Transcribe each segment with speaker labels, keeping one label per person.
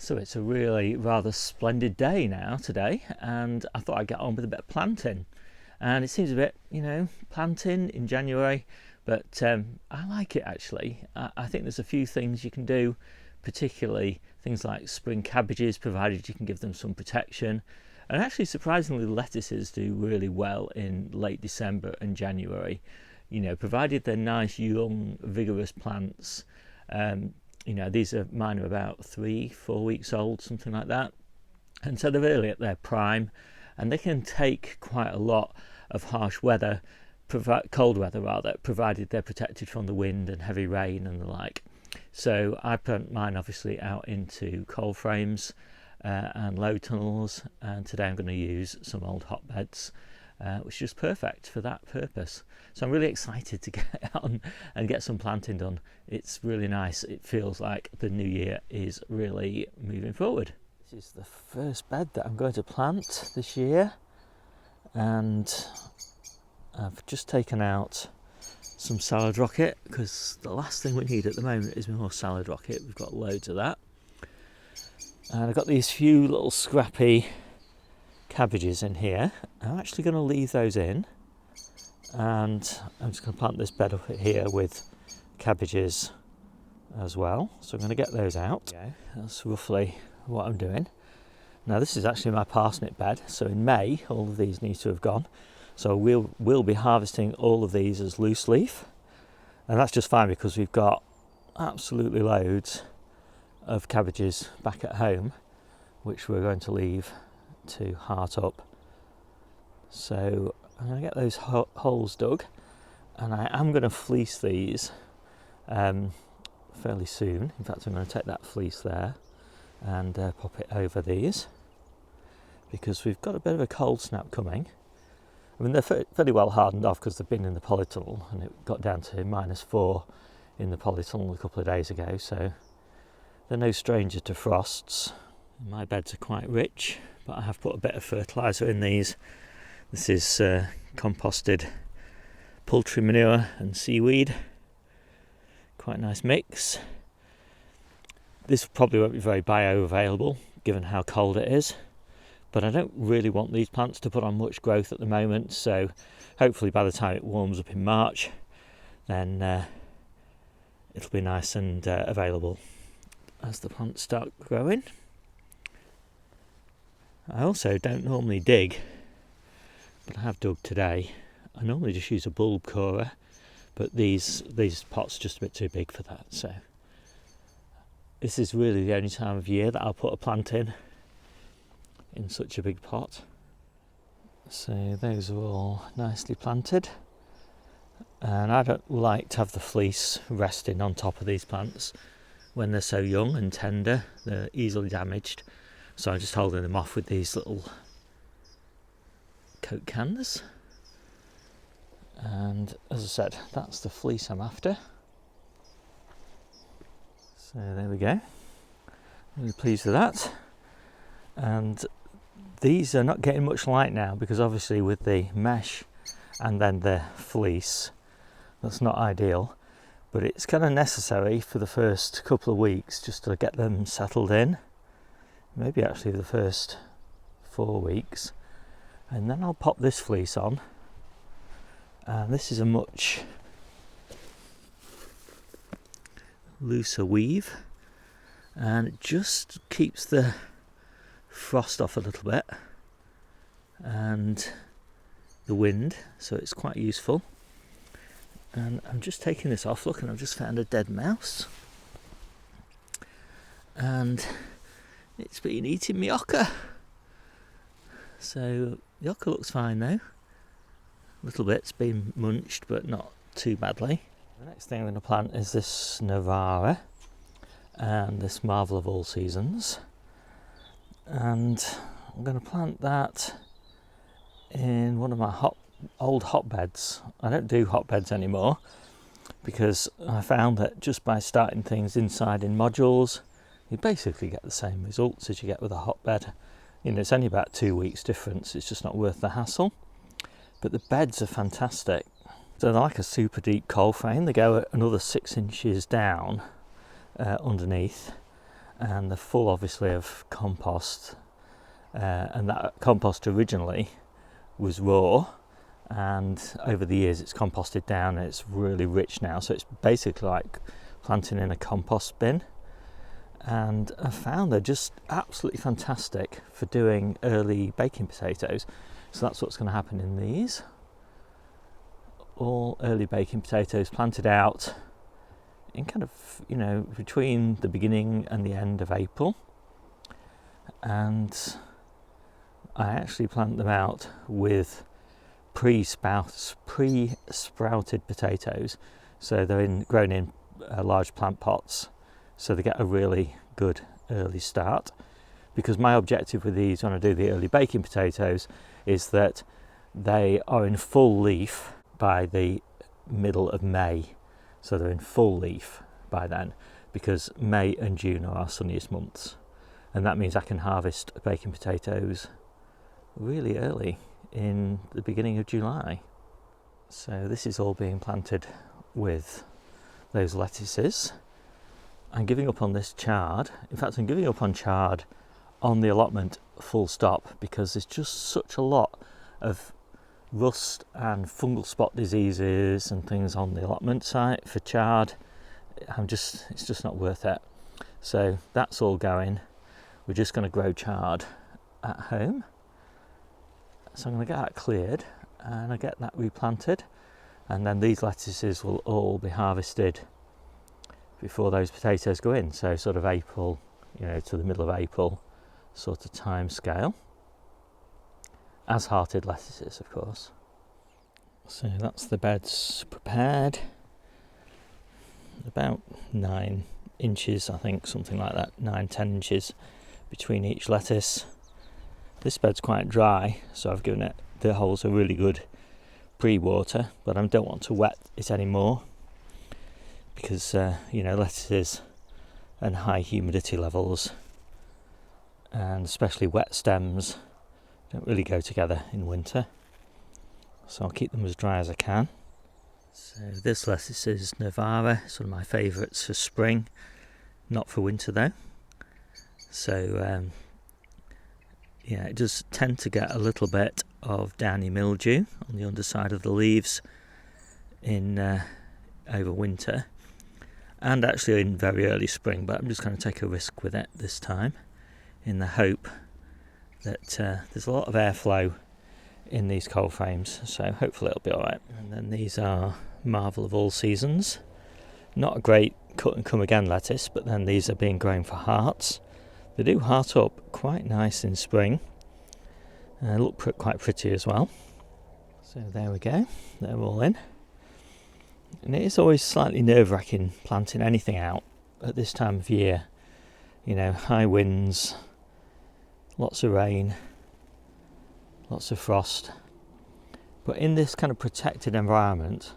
Speaker 1: So it's a really rather splendid day now today, and I thought I'd get on with a bit of planting. And it seems a bit, planting in January, but I like it actually. I think there's a few things you can do, particularly things like spring cabbages, provided you can give them some protection. And actually, surprisingly, lettuces do really well in late December and January, provided they're nice, young, vigorous plants. Mine are about 3-4 weeks old, something like that. And so they're really at their prime, and they can take quite a lot of harsh weather, cold weather rather, provided they're protected from the wind and heavy rain and the like. So I plant mine obviously out into coal frames and low tunnels, and today I'm going to use some old hotbeds, which is perfect for that purpose. So I'm really excited to get on and get some planting done. It's really nice. It feels like the new year is really moving forward. This is the first bed that I'm going to plant this year, and I've just taken out some salad rocket because the last thing we need at the moment is more salad rocket. We've got loads of that. And I've got these few little scrappy cabbages in here. I'm actually going to leave those in, and I'm just going to plant this bed up here with cabbages as well. So I'm going to get those out. Okay. That's roughly what I'm doing. Now this is actually my parsnip bed, so in May all of these need to have gone. So we'll be harvesting all of these as loose leaf, and that's just fine because we've got absolutely loads of cabbages back at home, which we're going to leave to heart up. So I'm going to get those holes dug, and I am going to fleece these fairly soon. In fact, I'm going to take that fleece there and pop it over these, because we've got a bit of a cold snap coming. I mean, they're fairly well hardened off because they've been in the polytunnel, and it got down to -4 in the polytunnel a couple of days ago, so they're no stranger to frosts. My beds are quite rich, but I have put a bit of fertiliser in these. This is composted poultry manure and seaweed. Quite a nice mix. This probably won't be very bioavailable given how cold it is, but I don't really want these plants to put on much growth at the moment, so hopefully by the time it warms up in March, then it'll be nice and available as the plants start growing. I also don't normally dig, but I have dug today. I normally just use a bulb corer, but these pots are just a bit too big for that, so this is really the only time of year that I'll put a plant in such a big pot. So those are all nicely planted, and I don't like to have the fleece resting on top of these plants when they're so young and tender. They're easily damaged, so I'm just holding them off with these little Coke cans. And as I said, that's the fleece I'm after. So there we go, really pleased with that. And these are not getting much light now because obviously with the mesh and then the fleece, that's not ideal, but it's kind of necessary for the first couple of weeks just to get them settled in, maybe actually the first 4 weeks, and then I'll pop this fleece on. And this is a much looser weave, and it just keeps the frost off a little bit and the wind, so it's quite useful. And I'm just taking this off. Look, and I've just found a dead mouse, and it's been eating my ochre. So the ochre looks fine though. A little bit's been munched, but not too badly. The next thing I'm going to plant is this Navara and this Marvel of all seasons, and I'm going to plant that in one of my old hotbeds. I don't do hotbeds anymore because I found that just by starting things inside in modules, you basically get the same results as you get with a hotbed. It's only about 2 weeks difference. It's just not worth the hassle. But the beds are fantastic. So they're like a super deep coal frame. They go another 6 inches down underneath, and they're full obviously of compost, and that compost originally was raw, and over the years it's composted down and it's really rich now, so it's basically like planting in a compost bin. And I found they're just absolutely fantastic for doing early baking potatoes. So that's what's going to happen in these. All early baking potatoes planted out in kind of, between the beginning and the end of April. And I actually plant them out with pre-sprouted potatoes. So they're grown in large plant pots, so they get a really good early start. Because my objective with these when I do the early baking potatoes is that they are in full leaf by the middle of May. So they're in full leaf by then, because May and June are our sunniest months, and that means I can harvest baking potatoes really early in the beginning of July. So this is all being planted with those lettuces. I'm giving up on this chard. In fact, I'm giving up on chard on the allotment full stop, because there's just such a lot of rust and fungal spot diseases and things on the allotment site for chard. It's just not worth it. So that's all going. We're just going to grow chard at home. So I'm going to get that cleared and I get that replanted, and then these lettuces will all be harvested before those potatoes go in. So sort of April, to the middle of April sort of time scale. As hearted lettuces, of course. So that's the beds prepared. About 9 inches, I think, something like that, 9-10 inches between each lettuce. This bed's quite dry, so I've given it the holes a really good pre-water, but I don't want to wet it anymore, because lettuces and high humidity levels, and especially wet stems, don't really go together in winter. So I'll keep them as dry as I can. So this lettuce is Navara. It's one of my favourites for spring, not for winter though. So it does tend to get a little bit of downy mildew on the underside of the leaves in over winter, and actually in very early spring, but I'm just going to take a risk with it this time, in the hope that there's a lot of airflow in these cold frames, so hopefully it'll be alright. And then these are Marvel of all seasons. Not a great cut and come again lettuce, but then these are being grown for hearts. They do heart up quite nice in spring, look quite pretty as well. So there we go, they're all in. And it is always slightly nerve-wracking planting anything out at this time of year. High winds, lots of rain, lots of frost. But in this kind of protected environment,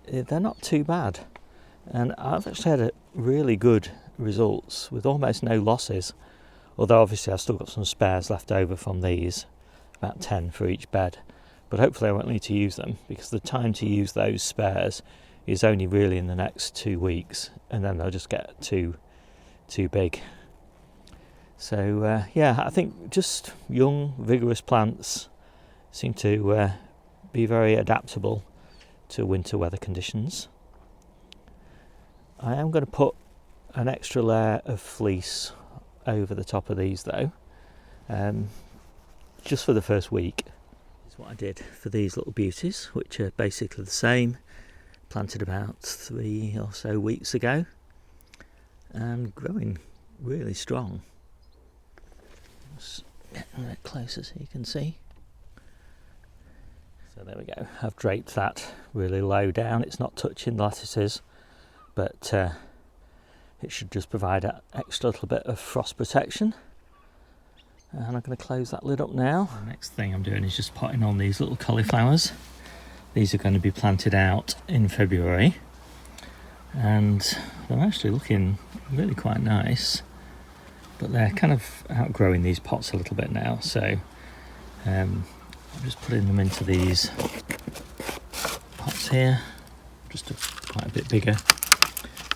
Speaker 1: they're not too bad. And I've actually had really good results with almost no losses. Although obviously I've still got some spares left over from these, about 10 for each bed. But hopefully I won't need to use them, because the time to use those spares is only really in the next 2 weeks, and then they'll just get too big. So I think just young, vigorous plants seem to be very adaptable to winter weather conditions. I am going to put an extra layer of fleece over the top of these though, just for the first week. This is what I did for these little beauties, which are basically the same, planted about 3 or so weeks ago, and growing really strong. Just get a bit closer so you can see. So there we go, I've draped that really low down. It's not touching the lettuces, but it should just provide an extra little bit of frost protection. And I'm going to close that lid up now. The next thing I'm doing is just potting on these little cauliflowers. These are going to be planted out in February, and they're actually looking really quite nice, but they're kind of outgrowing these pots a little bit now, so I'm just putting them into these pots here, just quite a bit bigger,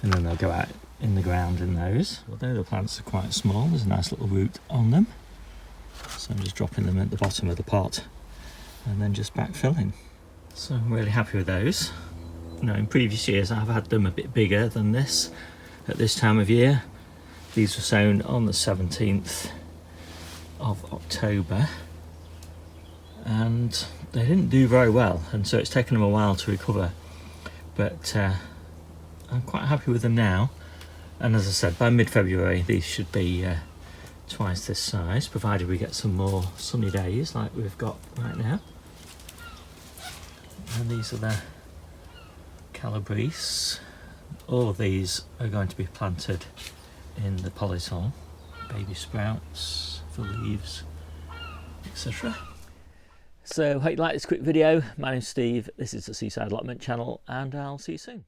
Speaker 1: and then they'll go out in the ground in those. Although the plants are quite small, there's a nice little root on them. So I'm just dropping them at the bottom of the pot and then just backfilling. So I'm really happy with those. You know, in previous years I've had them a bit bigger than this at this time of year. These were sown on the 17th of October and they didn't do very well, and so it's taken them a while to recover, but I'm quite happy with them now. And as I said, by mid-February these should be twice this size, provided we get some more sunny days like we've got right now. And these are the Cabbages. All of these are going to be planted in the polytunnel, baby sprouts for leaves, etc. So hope you like this quick video. My name's Steve, this is the Seaside Allotment channel, and I'll see you soon.